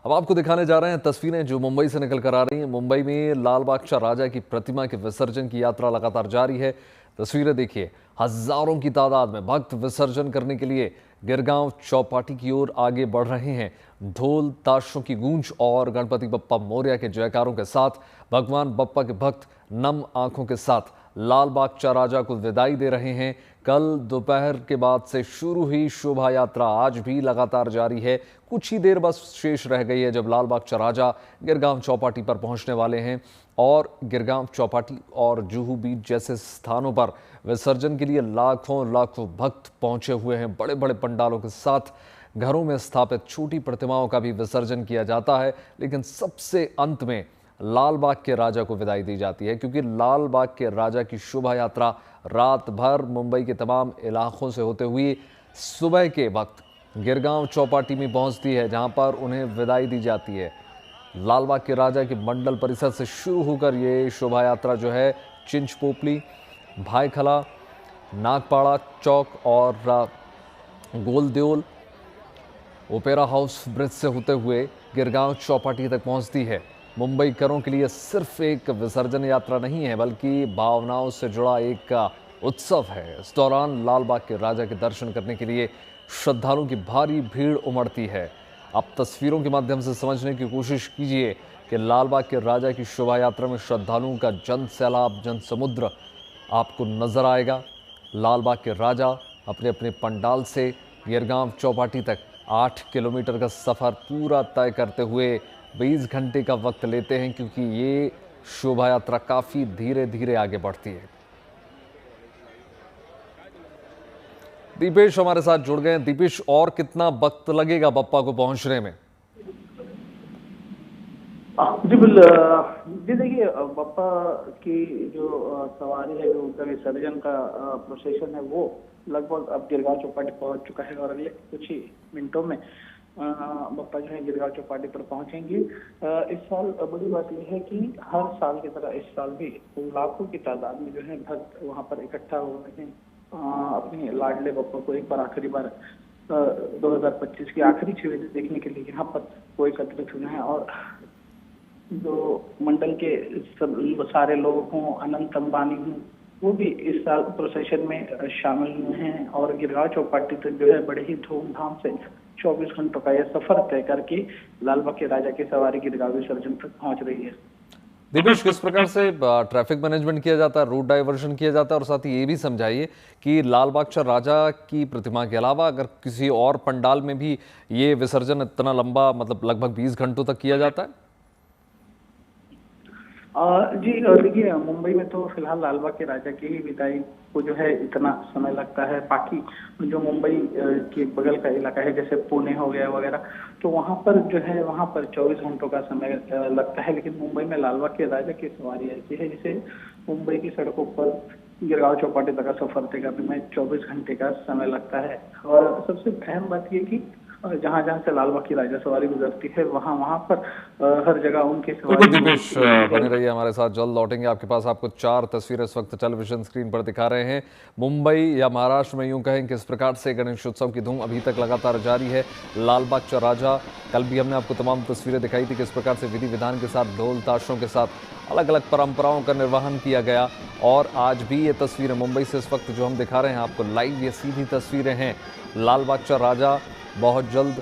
अब आपको दिखाने जा रहे हैं तस्वीरें जो मुंबई से निकल कर आ रही हैं। मुंबई में लाल बादशाह राजा की प्रतिमा के विसर्जन की यात्रा लगातार जारी है। तस्वीरें देखिए, हजारों की तादाद में भक्त विसर्जन करने के लिए गिरगांव चौपाटी की ओर आगे बढ़ रहे हैं। ढोल ताशों की गूंज और गणपति बप्पा मोरया के जयकारों के साथ भगवान बप्पा के भक्त नम आंखों के साथ लाल बादशाह राजा को विदाई दे रहे हैं। कल दोपहर के बाद से शुरू हुई शोभा यात्रा आज भी लगातार जारी है। कुछ ही देर बस शेष रह गई है जब लाल बादशाह राजा गिरगांव चौपाटी पर पहुंचने वाले हैं और गिरगांव चौपाटी और जुहू बीच जैसे स्थानों पर विसर्जन के लिए लाखों भक्त पहुंचे हुए हैं। बड़े बड़े पंडालों के साथ घरों में स्थापित छोटी प्रतिमाओं का भी विसर्जन किया जाता है, लेकिन सबसे अंत में लाल बाग के राजा को विदाई दी जाती है, क्योंकि लाल बाग के राजा की शोभा यात्रा रात भर मुंबई के तमाम इलाकों से होते हुए सुबह के वक्त गिरगांव चौपाटी में पहुंचती है, जहां पर उन्हें विदाई दी जाती है। लाल बाग के राजा के मंडल परिसर से शुरू होकर ये शोभा यात्रा जो है चिंचपोपली, भाईखला, नागपाड़ा चौक और गोलदेओल ओपेरा हाउस ब्रिज से होते हुए गिरगांव चौपाटी तक पहुंचती है। मुंबई करों के लिए सिर्फ एक विसर्जन यात्रा नहीं है, बल्कि भावनाओं से जुड़ा एक उत्सव है। इस दौरान लाल बाग के राजा के दर्शन करने के लिए श्रद्धालुओं की भारी भीड़ उमड़ती है। आप तस्वीरों के माध्यम से समझने की कोशिश कीजिए कि लाल बाग के राजा की शोभा यात्रा में श्रद्धालुओं का जन सैलाब, जन समुद्र आपको नजर आएगा। लाल बाग के राजा अपने अपने पंडाल से गिरगांव चौपाटी तक 8 किलोमीटर का सफर पूरा तय करते हुए 20 घंटे का वक्त लेते हैं, क्योंकि ये शोभा यात्रा काफी धीरे धीरे आगे बढ़ती है। दीपेश हमारे साथ जुड़ गए हैं। दीपेश, और कितना वक्त लगेगा बप्पा को पहुंचने में? जी बिल्कुल जी, देखिए बप्पा की जो सवारी है, जो उनका विसर्जन का प्रोसेशन है, वो लगभग अब गिरगांव चौपाटी पहुंच चुका है और अगले कुछ ही मिनटों में बप्पा जो है गिरगांव चौपाटी पर पहुंचेंगे। इस साल बड़ी बात यह है कि हर साल की तरह इस साल भी लाखों की तादाद में जो है भक्त वहां पर इकट्ठा हो रहे हैं अपने लाडले बप्पा को एक बार आखिरी बार 2025 की आखिरी छवि देखने के लिए यहाँ पर वो एकत्रित हुए हैं। और जो मंडल के सब सारे लोग हों, अनंत अंबानी हों, वो भी इस साल प्रोसेशन में शामिल हुए हैं और गिरगांव चौपाटी तक जो है बड़े ही धूमधाम से 24 घंटों का यह सफर तय करके लाल बाग के राजा की सवारी गिरगांव विसर्जन तक पहुंच रही है। दिनेश, किस प्रकार से ट्रैफिक मैनेजमेंट किया जाता है, रूट डाइवर्जन किया जाता है, और साथ ही ये भी समझाइए कि लाल बादशाह राजा की प्रतिमा के अलावा अगर किसी और पंडाल में भी ये विसर्जन इतना लंबा, मतलब लगभग 20 घंटों तक किया जाता है? जी देखिए, मुंबई में तो फिलहाल लाल बाग के राजा की ही विदाई को जो है इतना समय लगता है। बाकी जो मुंबई के बगल का इलाका है, जैसे पुणे हो गया वगैरह, तो वहां पर जो है वहां पर 24 घंटों का समय लगता है। लेकिन मुंबई में लाल बाग के राजा की सवारी ऐसी है जिसे मुंबई की सड़कों पर गिरगांव चौपाटी तक का सफर तय करने में 24 घंटे का समय लगता है। और सबसे अहम बात यह कि जहां जहां से लाल बाग की राजा सवारी गुजरती है वहां पर हर जगह उनकी सवारी। दिनेश, बने रहिए हमारे साथ, जल्द लौटेंगे आपके पास। आपको 4 तस्वीरें इस वक्त टेलीविजन स्क्रीन पर दिखा रहे हैं। मुंबई या महाराष्ट्र में यूं कहें किस प्रकार से गणेशोत्सव की धूम अभी तक लगातार जारी है। लाल बादशाह राजा, कल भी हमने आपको तमाम तस्वीरें दिखाई थी किस प्रकार से विधि विधान के साथ, ढोल ताशों के साथ अलग अलग परंपराओं का निर्वहन किया गया। और आज भी ये तस्वीरें मुंबई से इस वक्त जो हम दिखा रहे हैं आपको लाइव, ये सीधी तस्वीरें हैं। लाल बादशाह राजा बहुत जल्द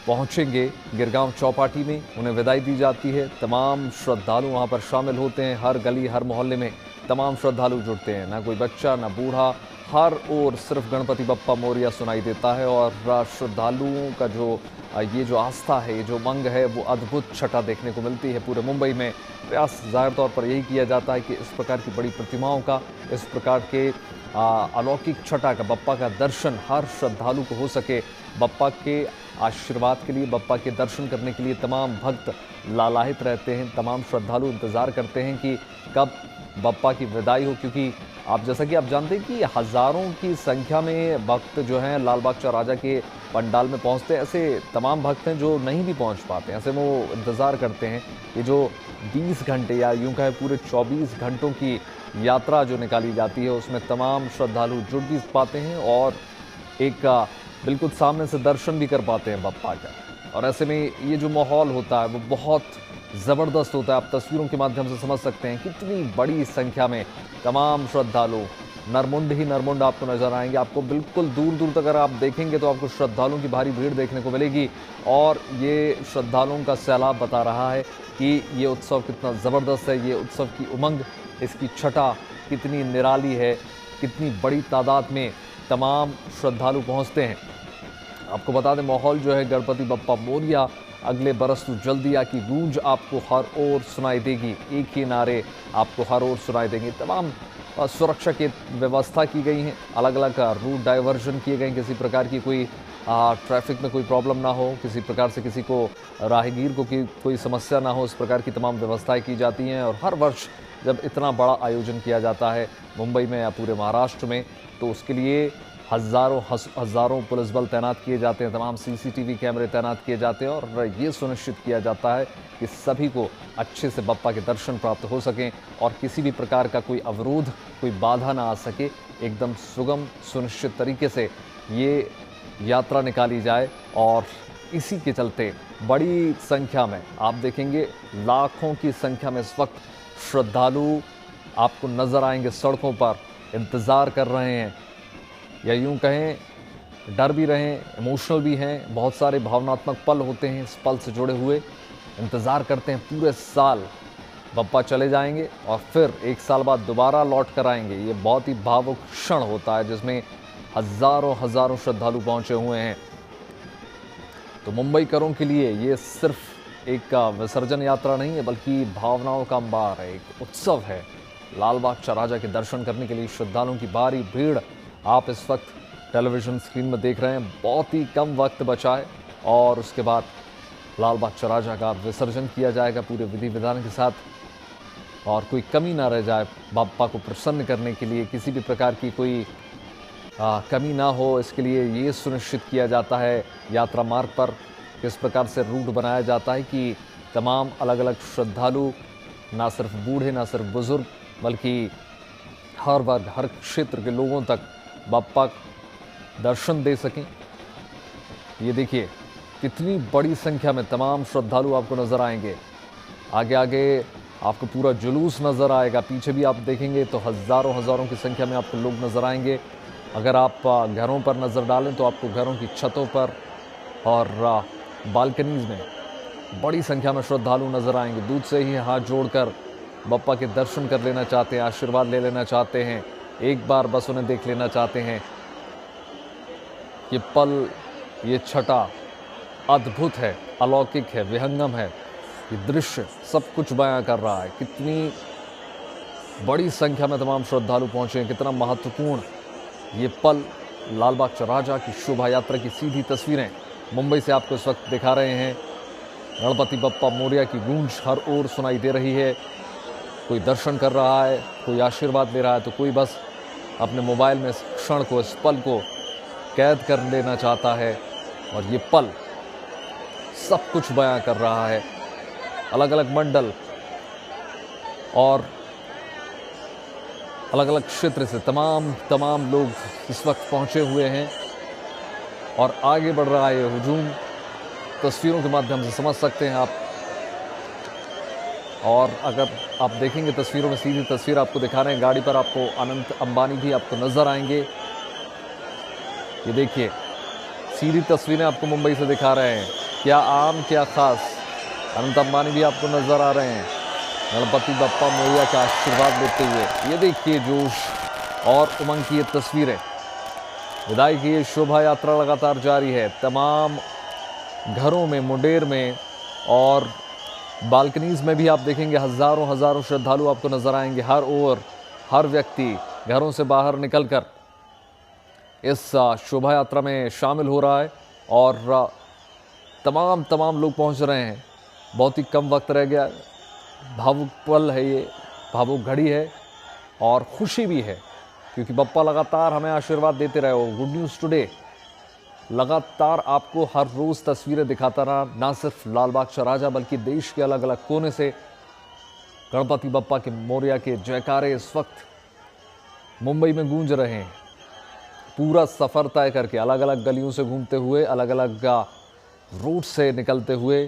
पहुंचेंगे गिरगांव चौपाटी में, उन्हें विदाई दी जाती है। तमाम श्रद्धालु वहां पर शामिल होते हैं। हर गली, हर मोहल्ले में तमाम श्रद्धालु जुड़ते हैं, ना कोई बच्चा ना बूढ़ा, हर ओर सिर्फ गणपति बप्पा मोरया सुनाई देता है। और श्रद्धालुओं का जो ये जो आस्था है, ये जो उमंग है, वो अद्भुत छटा देखने को मिलती है पूरे मुंबई में। प्रयास जाहिर तौर पर यही किया जाता है कि इस प्रकार की बड़ी प्रतिमाओं का, इस प्रकार के अलौकिक छटा का, बप्पा का दर्शन हर श्रद्धालु को हो सके। बप्पा के आशीर्वाद के लिए, बप्पा के दर्शन करने के लिए तमाम भक्त लालायित रहते हैं। तमाम श्रद्धालु इंतज़ार करते हैं कि कब बप्पा की विदाई हो, क्योंकि जैसा कि आप जानते हैं कि हज़ारों की संख्या में भक्त जो हैं लाल बादशाह राजा के पंडाल में पहुंचते हैं। ऐसे तमाम भक्त हैं जो नहीं भी पहुंच पाते, ऐसे वो इंतज़ार करते हैं। ये जो 20 घंटे या यूं कहें पूरे 24 घंटों की यात्रा जो निकाली जाती है, उसमें तमाम श्रद्धालु जुड़ भी पाते हैं और एक बिल्कुल सामने से दर्शन भी कर पाते हैं बप्पा का। और ऐसे में ये जो माहौल होता है वो बहुत ज़बरदस्त होता है। आप तस्वीरों के माध्यम से समझ सकते हैं कितनी बड़ी संख्या में तमाम श्रद्धालु नरमुंड ही नरमुंड आपको नजर आएंगे। आपको बिल्कुल दूर दूर तक अगर आप देखेंगे तो आपको श्रद्धालुओं की भारी भीड़ देखने को मिलेगी और ये श्रद्धालुओं का सैलाब बता रहा है कि ये उत्सव कितना ज़बरदस्त है, ये उत्सव की उमंग, इसकी छटा कितनी निराली है, कितनी बड़ी तादाद में तमाम श्रद्धालु पहुंचते हैं। आपको बता दें माहौल जो है गणपति बप्पा मोरिया अगले बरस तू जल्दी आ की गूंज आपको हर ओर सुनाई देगी। एक ही नारे आपको हर ओर सुनाई देंगे। तमाम सुरक्षा की व्यवस्था की गई है, अलग अलग रूट डाइवर्जन किए गए, किसी प्रकार की कोई ट्रैफिक में कोई प्रॉब्लम ना हो, किसी प्रकार से किसी को राहगीर को कोई समस्या ना हो, इस प्रकार की तमाम व्यवस्थाएं की जाती हैं। और हर वर्ष जब इतना बड़ा आयोजन किया जाता है मुंबई में या पूरे महाराष्ट्र में तो उसके लिए हज़ारों पुलिस बल तैनात किए जाते हैं, तमाम सीसीटीवी कैमरे तैनात किए जाते हैं और ये सुनिश्चित किया जाता है कि सभी को अच्छे से बप्पा के दर्शन प्राप्त हो सकें और किसी भी प्रकार का कोई अवरोध, कोई बाधा ना आ सके। एकदम सुगम सुनिश्चित तरीके से ये यात्रा निकाली जाए और इसी के चलते बड़ी संख्या में आप देखेंगे लाखों की संख्या में इस वक्त श्रद्धालु आपको नज़र आएंगे, सड़कों पर इंतज़ार कर रहे हैं या यूं कहें डर भी रहे हैं, इमोशनल भी हैं। बहुत सारे भावनात्मक पल होते हैं इस पल से जुड़े हुए, इंतज़ार करते हैं पूरे साल बप्पा चले जाएंगे और फिर एक साल बाद दोबारा लौट कर आएंगे। ये बहुत ही भावुक क्षण होता है जिसमें हज़ारों श्रद्धालु पहुंचे हुए हैं। तो मुंबईकरों के लिए ये सिर्फ एक विसर्जन यात्रा नहीं है बल्कि भावनाओं का अंबार है, एक उत्सव है। लाल बाग राजा के दर्शन करने के लिए श्रद्धालुओं की भारी भीड़ आप इस वक्त टेलीविज़न स्क्रीन में देख रहे हैं। बहुत ही कम वक्त बचा है और उसके बाद लाल बाग राजा का विसर्जन किया जाएगा पूरे विधि विधान के साथ और कोई कमी ना रह जाए। बप्पा को प्रसन्न करने के लिए किसी भी प्रकार की कोई कमी ना हो, इसके लिए ये सुनिश्चित किया जाता है वर्ग मार्ग पर किस प्रकार से रूट बनाया जाता है कि तमाम अलग अलग श्रद्धालु ना सिर्फ बूढ़े ना सिर्फ बुजुर्ग बल्कि हर वर्ग हर क्षेत्र के लोगों तक बप्पा दर्शन दे सकें। ये देखिए कितनी बड़ी संख्या में तमाम श्रद्धालु आपको नज़र आएंगे। आगे आगे आपको पूरा जुलूस नज़र आएगा, पीछे भी आप देखेंगे तो हज़ारों की संख्या में आपको लोग नज़र आएंगे। अगर आप घरों पर नज़र डालें तो आपको घरों की छतों पर और बालकनीज़ में बड़ी संख्या में श्रद्धालु नज़र आएंगे। दूर से ही हाथ जोड़कर बप्पा के दर्शन कर लेना चाहते हैं, आशीर्वाद ले लेना चाहते हैं, एक बार बस उन्हें देख लेना चाहते हैं। ये पल, ये छटा अद्भुत है, अलौकिक है, विहंगम है। ये दृश्य सब कुछ बयां कर रहा है। कितनी बड़ी संख्या में तमाम श्रद्धालु पहुंचे हैं, कितना महत्वपूर्ण ये पल। लाल बाग राजा की शोभा यात्रा की सीधी तस्वीरें मुंबई से आपको इस वक्त दिखा रहे हैं। गणपति बप्पा मोरिया की गूंज हर ओर सुनाई दे रही है। कोई दर्शन कर रहा है, कोई आशीर्वाद ले रहा है तो कोई बस अपने मोबाइल में इस क्षण को, इस पल को कैद कर लेना चाहता है। और ये पल सब कुछ बयां कर रहा है। अलग अलग मंडल और अलग अलग क्षेत्र से तमाम लोग इस वक्त पहुंचे हुए हैं और आगे बढ़ रहा है ये हुजूम। तस्वीरों के माध्यम से समझ सकते हैं आप। और अगर आप देखेंगे तस्वीरों में, सीधी तस्वीर आपको दिखा रहे हैं, गाड़ी पर आपको अनंत अंबानी भी आपको नज़र आएंगे। ये देखिए सीधी तस्वीरें आपको मुंबई से दिखा रहे हैं, क्या आम क्या खास। अनंत अंबानी भी आपको नज़र आ रहे हैं गणपति बप्पा मोरिया का आशीर्वाद लेते हुए। ये देखिए जोश और उमंग की ये तस्वीरें। विदाई की ये शोभा यात्रा लगातार जारी है। तमाम घरों में, मुंडेर में और बालकनीज़ में भी आप देखेंगे हज़ारों श्रद्धालु आपको नज़र आएंगे। हर ओर हर व्यक्ति घरों से बाहर निकलकर इस शोभा यात्रा में शामिल हो रहा है और तमाम लोग पहुंच रहे हैं। बहुत ही कम वक्त रह गया। भावुक पल है ये, भावुक घड़ी है और खुशी भी है क्योंकि बप्पा लगातार हमें आशीर्वाद देते रहे हो। गुड न्यूज़ टुडे लगातार आपको हर रोज़ तस्वीरें दिखाता रहा, ना सिर्फ लाल बाग राजा बल्कि देश के अलग अलग कोने से गणपति बप्पा के मोरिया के जयकारे इस वक्त मुंबई में गूंज रहे हैं। पूरा सफ़र तय करके अलग अलग गलियों से घूमते हुए, अलग अलग रोड से निकलते हुए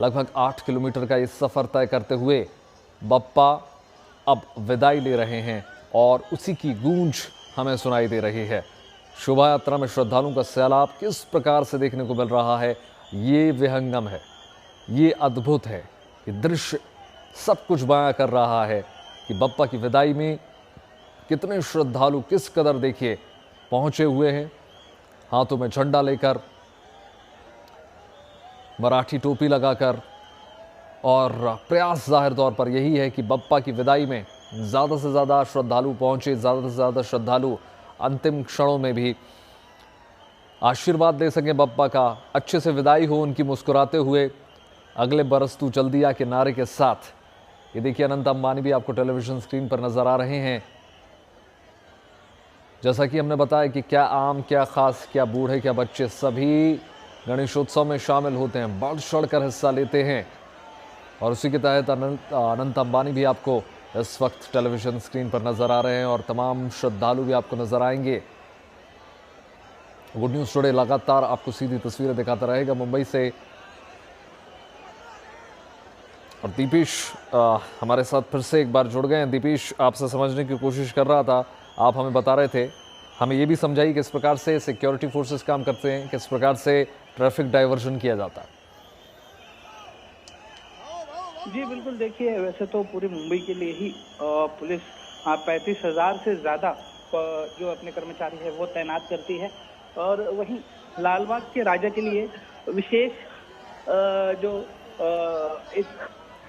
लगभग 8 किलोमीटर का ये सफ़र तय करते हुए बप्पा अब विदाई ले रहे हैं और उसी की गूंज हमें सुनाई दे रही है। शोभा यात्रा में श्रद्धालुओं का सैलाब किस प्रकार से देखने को मिल रहा है, ये विहंगम है, ये अद्भुत है। ये दृश्य सब कुछ बयां कर रहा है कि बप्पा की विदाई में कितने श्रद्धालु किस कदर देखिए पहुंचे हुए हैं, हाथों में झंडा लेकर, मराठी टोपी लगाकर। और प्रयास जाहिर तौर पर यही है कि बप्पा की विदाई में ज़्यादा से ज़्यादा श्रद्धालु पहुंचे, ज़्यादा से ज़्यादा श्रद्धालु अंतिम क्षणों में भी आशीर्वाद दे सकें बप्पा का, अच्छे से विदाई हो उनकी मुस्कुराते हुए, अगले बरस तू चल दिया के नारे के साथ। ये देखिए अनंत अंबानी भी आपको टेलीविजन स्क्रीन पर नजर आ रहे हैं। जैसा कि हमने बताया कि क्या आम, क्या खास, क्या बूढ़े, क्या बच्चे, सभी गणेशोत्सव में शामिल होते हैं, बढ़ चढ़ कर हिस्सा लेते हैं। और उसी के तहत अनंत अंबानी भी आपको इस वक्त टेलीविजन स्क्रीन पर नजर आ रहे हैं और तमाम श्रद्धालु भी आपको नजर आएंगे। गुड न्यूज़ टुडे लगातार आपको सीधी तस्वीरें दिखाता रहेगा मुंबई से। और दीपेश हमारे साथ फिर से एक बार जुड़ गए हैं। दीपेश, आपसे समझने की कोशिश कर रहा था, आप हमें बता रहे थे, हमें ये भी समझाइए किस प्रकार से सिक्योरिटी फोर्सेस काम करते हैं, किस प्रकार से ट्रैफिक डाइवर्जन किया जाता है। जी बिल्कुल, देखिए वैसे तो पूरी मुंबई के लिए ही पुलिस 35,000 से ज़्यादा जो अपने कर्मचारी है वो तैनात करती है। और वहीं लालबाग के राजा के लिए विशेष जो एक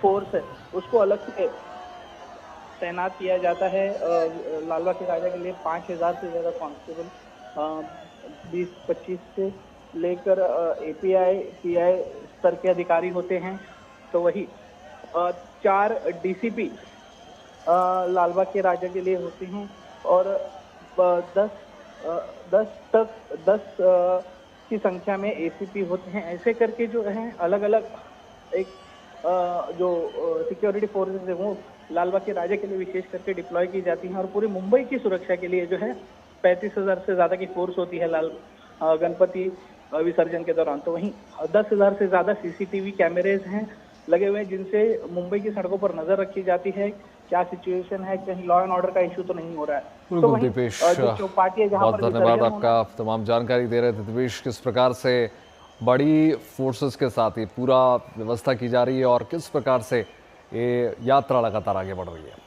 फोर्स है उसको अलग से तैनात किया जाता है। लालबाग के राजा के लिए 5,000 से ज़्यादा कांस्टेबल 20-25 से लेकर API PI स्तर के अधिकारी होते हैं। तो वही 4 DCP लालबाग के राजा के लिए होते हैं और 10 की संख्या में ACP होते हैं। ऐसे करके जो है अलग अलग एक जो सिक्योरिटी फोर्सेस है वो लालबाग के राजा के लिए विशेष करके डिप्लॉय की जाती हैं। और पूरी मुंबई की सुरक्षा के लिए जो है 35,000 से ज़्यादा की फोर्स होती है गणपति विसर्जन के दौरान। तो वहीं 10,000 से ज़्यादा CCTV कैमरेज हैं लगे हुए हैं जिनसे मुंबई की सड़कों पर नजर रखी जाती है, क्या सिचुएशन है, कहीं लॉ एंड ऑर्डर का इशू तो नहीं हो रहा है। बिल्कुल दीपेश, बहुत धन्यवाद आपका, आप तमाम जानकारी दे रहे थे। दीपेश, किस प्रकार से बड़ी फोर्सेस के साथ ये पूरा व्यवस्था की जा रही है और किस प्रकार से ये यात्रा लगातार आगे बढ़ रही है।